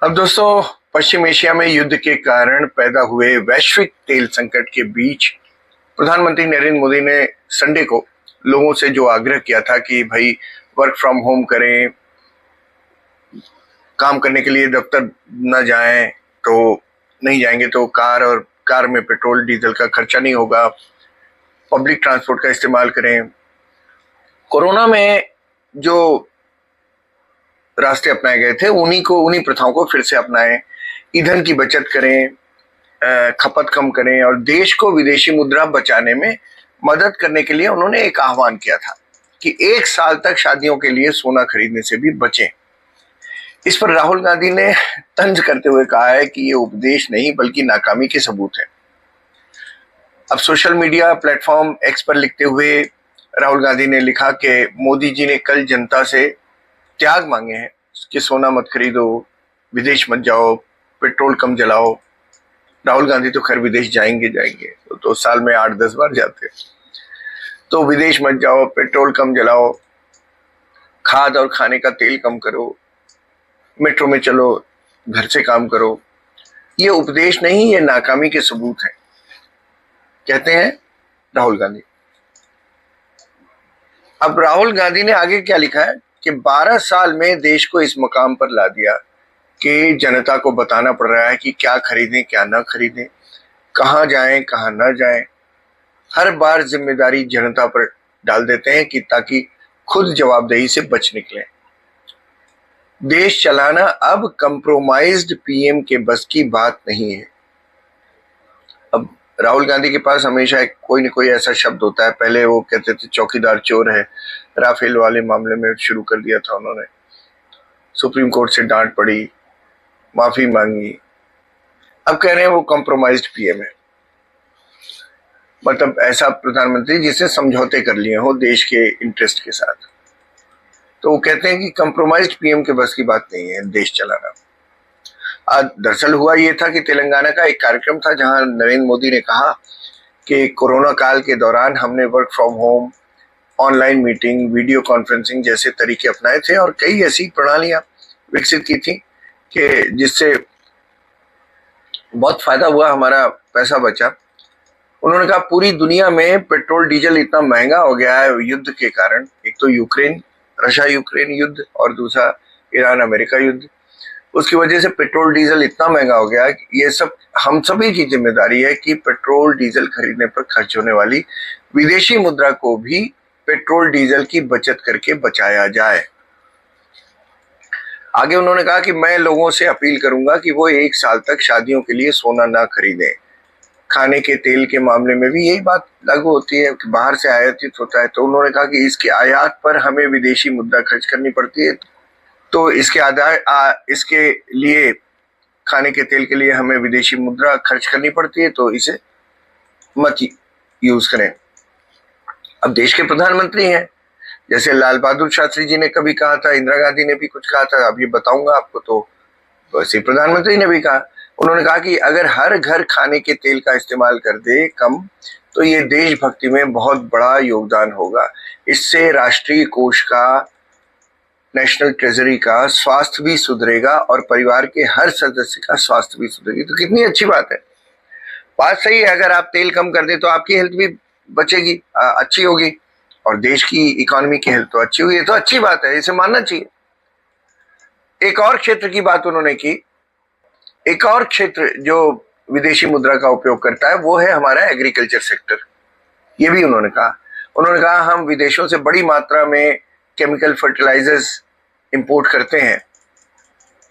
अब दोस्तों, पश्चिम एशिया में युद्ध के कारण पैदा हुए वैश्विक तेल संकट के बीच प्रधानमंत्री नरेंद्र मोदी ने संडे को लोगों से जो आग्रह किया था कि भाई वर्क फ्रॉम होम करें, काम करने के लिए दफ्तर न जाएं, तो नहीं जाएंगे तो कार में पेट्रोल डीजल का खर्चा नहीं होगा, पब्लिक ट्रांसपोर्ट का इस्तेमाल करें। कोरोना में जो रास्ते अपनाए गए थे उन्हीं प्रथाओं को फिर से अपनाएं, ईंधन की बचत करें, खपत कम करें और देश को विदेशी मुद्रा बचाने में मदद करने के लिए उन्होंने एक आह्वान किया था कि 1 साल तक शादियों के लिए सोना खरीदने से भी बचें। इस पर राहुल गांधी ने तंज करते हुए कहा है कि ये उपदेश नहीं बल्कि नाकामी के सबूत है। अब सोशल मीडिया प्लेटफॉर्म एक्स पर लिखते हुए राहुल गांधी ने लिखा कि मोदी जी ने कल जनता से त्याग मांगे हैं कि सोना मत खरीदो, विदेश मत जाओ, पेट्रोल कम जलाओ। राहुल गांधी तो खैर विदेश जाएंगे तो साल में 8-10 बार जाते। तो विदेश मत जाओ, पेट्रोल कम जलाओ, खाद और खाने का तेल कम करो, मेट्रो में चलो, घर से काम करो। ये उपदेश नहीं, ये नाकामी के सबूत हैं, कहते हैं राहुल गांधी। अब राहुल गांधी ने आगे क्या लिखा है कि 12 साल में देश को इस मुकाम पर ला दिया कि जनता को बताना पड़ रहा है कि क्या खरीदें क्या ना खरीदें, कहां जाएं कहां ना जाएं। हर बार जिम्मेदारी जनता पर डाल देते हैं कि ताकि खुद जवाबदेही से बच निकलें। देश चलाना अब कंप्रोमाइज्ड पीएम के बस की बात नहीं है। अब राहुल गांधी के पास हमेशा कोई न कोई ऐसा शब्द होता है। पहले वो कहते थे चौकीदार चोर है, राफेल वाले मामले में शुरू कर दिया था उन्होंने, सुप्रीम कोर्ट से डांट पड़ी, माफी मांगी। अब कह रहे हैं वो कॉम्प्रोमाइज्ड पीएम है, मतलब ऐसा प्रधानमंत्री जिसने समझौते कर लिए हो देश के इंटरेस्ट के साथ। तो वो कहते हैं कि कॉम्प्रोमाइज्ड पीएम के बस की बात नहीं है देश चलाना। दरअसल हुआ ये था कि तेलंगाना का एक कार्यक्रम था जहां नरेंद्र मोदी ने कहा कि कोरोना काल के दौरान हमने work from home, online meeting, video conferencing जैसे तरीके अपनाए थे और कई ऐसी प्रणालियां विकसित की थी कि जिससे बहुत फायदा हुआ, हमारा पैसा बचा। उन्होंने कहा पूरी दुनिया में पेट्रोल डीजल इतना महंगा हो गया है युद्ध के कारण, एक तो रशिया यूक्रेन युद्ध और दूसरा ईरान अमेरिका युद्ध। उसकी वजह से पेट्रोल डीजल इतना महंगा हो गया कि ये सब हम सभी की जिम्मेदारी है कि पेट्रोल डीजल खरीदने पर खर्च होने वाली विदेशी मुद्रा को भी पेट्रोल डीजल की बचत करके बचाया जाए। आगे उन्होंने कहा कि मैं लोगों से अपील करूंगा कि वो 1 साल तक शादियों के लिए सोना ना खरीदें। खाने के तेल के मामले में भी यही बात लागू होती है कि बाहर से आयातित होता है, तो उन्होंने कहा कि इसके आयात पर हमें विदेशी मुद्रा खर्च करनी पड़ती है, तो इसके लिए खाने के तेल के लिए हमें विदेशी मुद्रा खर्च करनी पड़ती है, तो इसे मत यूज करें। अब देश के प्रधानमंत्री हैं, जैसे लाल बहादुर शास्त्री जी ने कभी कहा था, इंदिरा गांधी ने भी कुछ कहा था, अब ये बताऊंगा आपको। तो वैसे प्रधानमंत्री ने भी कहा, उन्होंने कहा कि अगर हर घर खाने के तेल का इस्तेमाल कर दे कम, तो ये देशभक्ति में बहुत बड़ा योगदान होगा। इससे राष्ट्रीय कोष का, नेशनल ट्रेजरी का स्वास्थ्य भी सुधरेगा और परिवार के हर सदस्य का स्वास्थ्य भी सुधरेगी। तो कितनी अच्छी बात है। बात सही है, अगर आप तेल कम कर दें तो आपकी हेल्थ भी बचेगी, अच्छी होगी, और देश की इकोनॉमी की हेल्थ तो अच्छी हुई है, तो अच्छी बात है, इसे मानना चाहिए। एक और क्षेत्र की बात उन्होंने की, एक और क्षेत्र जो विदेशी मुद्रा का उपयोग करता है वो है हमारा एग्रीकल्चर सेक्टर। ये भी उन्होंने कहा हम विदेशों से बड़ी मात्रा में केमिकल फर्टिलाइजर्स इंपोर्ट करते हैं।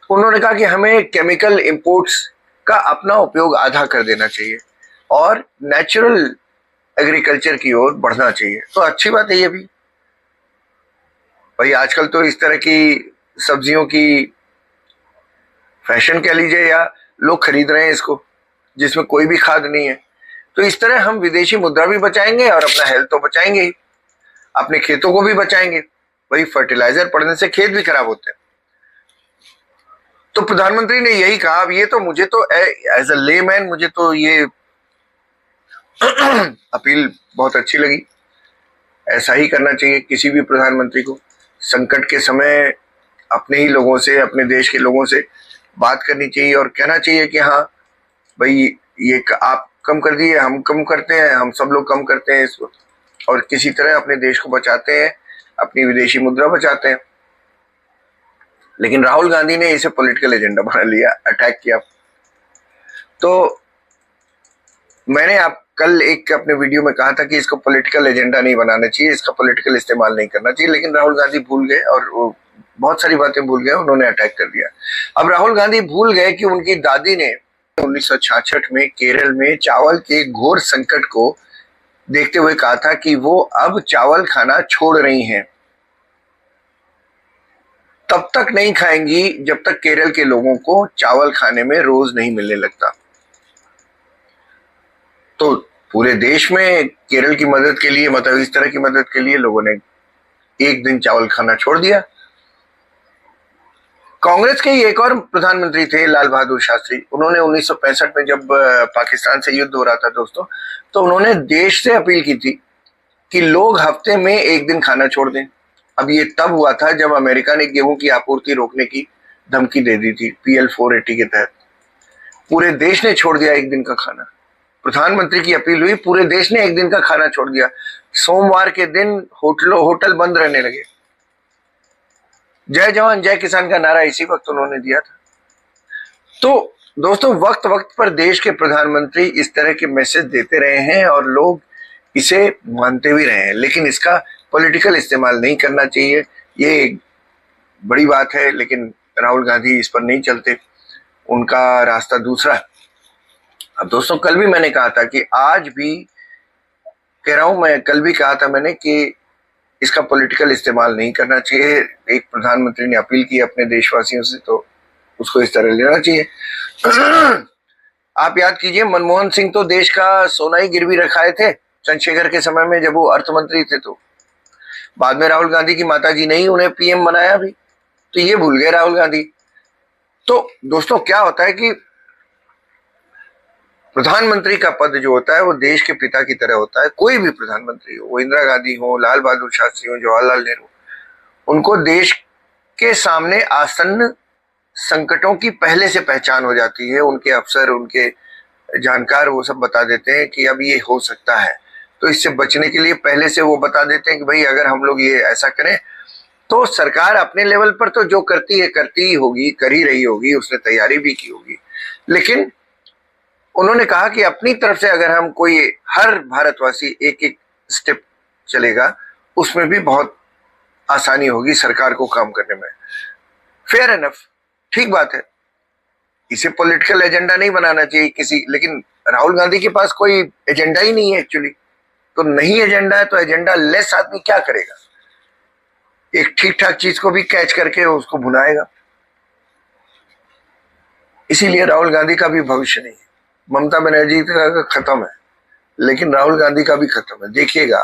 उन्होंने कहा कि हमें केमिकल इंपोर्ट्स का अपना उपयोग आधा कर देना चाहिए और नेचुरल एग्रीकल्चर की ओर बढ़ना चाहिए। तो अच्छी बात है ये भी। भाई आजकल तो इस तरह की सब्जियों की फैशन कह लीजिए या लोग खरीद रहे हैं इसको, जिसमें कोई भी खाद नहीं है। तो इस तरह हम विदेशी मुद्रा भी बचाएंगे और अपना हेल्थ तो बचाएंगे ही, अपने खेतों को भी बचाएंगे। वही फर्टिलाइजर पड़ने से खेत भी खराब होते हैं। तो प्रधानमंत्री ने यही कहा। अब ये तो मुझे तो एज अ लेमैन मुझे तो ये अपील बहुत अच्छी लगी। ऐसा ही करना चाहिए किसी भी प्रधानमंत्री को। संकट के समय अपने ही लोगों से, अपने देश के लोगों से बात करनी चाहिए और कहना चाहिए कि हाँ भाई ये आप कम कर दिए, हम कम करते हैं, हम सब लोग कम करते हैं इस वक्त, और किसी तरह अपने देश को बचाते हैं, अपनी विदेशी मुद्रा बचाते हैं। लेकिन राहुल गांधी ने इसे पॉलिटिकल एजेंडा बना लिया, अटैक किया। तो मैंने आप कल एक अपने वीडियो में कहा था कि इसको पॉलिटिकल एजेंडा नहीं बनाना चाहिए, इसका पॉलिटिकल इस्तेमाल नहीं करना चाहिए, लेकिन राहुल गांधी भूल गए और वो बहुत सारी बातें भूल गए, उन्होंने अटैक कर दिया। अब राहुल गांधी भूल गए कि उनकी दादी ने 1966 में केरल में चावल के घोर संकट को देखते हुए कहा था कि वो अब चावल खाना छोड़ रही हैं, तब तक नहीं खाएंगी जब तक केरल के लोगों को चावल खाने में रोज नहीं मिलने लगता। तो पूरे देश में केरल की मदद के लिए, मतलब इस तरह की मदद के लिए लोगों ने एक दिन चावल खाना छोड़ दिया। कांग्रेस के एक और प्रधानमंत्री थे, लाल बहादुर शास्त्री। उन्होंने 1965 में जब पाकिस्तान से युद्ध हो रहा था दोस्तों, तो उन्होंने देश से अपील की थी कि लोग हफ्ते में एक दिन खाना छोड़ दें। अब ये तब हुआ था जब अमेरिका ने गेहूं की आपूर्ति रोकने की धमकी दे दी थी PL 480 के तहत। पूरे देश ने छोड़ दिया एक दिन का खाना। प्रधानमंत्री की अपील हुई, पूरे देश ने एक दिन का खाना छोड़ दिया। सोमवार के दिन होटल बंद रहने लगे। जय जवान जय किसान का नारा इसी वक्त उन्होंने दिया था। तो दोस्तों, वक्त वक्त पर देश के प्रधानमंत्री इस तरह के मैसेज देते रहे हैं और लोग इसे मानते भी रहे हैं, लेकिन इसका पॉलिटिकल इस्तेमाल नहीं करना चाहिए, ये एक बड़ी बात है। लेकिन राहुल गांधी इस पर नहीं चलते, उनका रास्ता दूसरा है। अब दोस्तों, कल भी मैंने कहा था कि आज भी कह रहा हूं, मैं कल भी कहा था मैंने कि इसका पॉलिटिकल इस्तेमाल नहीं करना चाहिए। एक प्रधानमंत्री ने अपील की अपने देशवासियों से, तो उसको इस तरह लेना चाहिए। आप याद कीजिए, मनमोहन सिंह तो देश का सोना ही गिरवी रखाए थे चंद्रशेखर के समय में, जब वो अर्थ मंत्री थे। तो बाद में राहुल गांधी की माताजी ने ही उन्हें PM बनाया भी, तो ये भूल गए राहुल गांधी। तो दोस्तों, क्या होता है कि प्रधानमंत्री का पद जो होता है वो देश के पिता की तरह होता है। कोई भी प्रधानमंत्री हो, वो इंदिरा गांधी हो, लाल बहादुर शास्त्री हो, जवाहरलाल नेहरू, उनको देश के सामने आसन्न संकटों की पहले से पहचान हो जाती है। उनके अफसर, उनके जानकार वो सब बता देते हैं कि अब ये हो सकता है, तो इससे बचने के लिए पहले से वो बता देते हैं कि भाई अगर हम लोग ये ऐसा करें तो सरकार अपने लेवल पर तो जो करती है करती ही होगी, कर ही रही होगी, उसने तैयारी भी की होगी। लेकिन उन्होंने कहा कि अपनी तरफ से अगर हम कोई, हर भारतवासी एक एक स्टेप चलेगा, उसमें भी बहुत आसानी होगी सरकार को काम करने में। फेयर एनफ, ठीक बात है, इसे पॉलिटिकल एजेंडा नहीं बनाना चाहिए किसी। लेकिन राहुल गांधी के पास कोई एजेंडा ही नहीं है एक्चुअली। तो नहीं एजेंडा है तो एजेंडा लेस आदमी क्या करेगा? एक ठीक ठाक चीज को भी कैच करके उसको भुनाएगा। इसीलिए राहुल गांधी का भी भविष्य नहीं है। ममता बनर्जी का खत्म है, लेकिन राहुल गांधी का भी खत्म है, देखिएगा।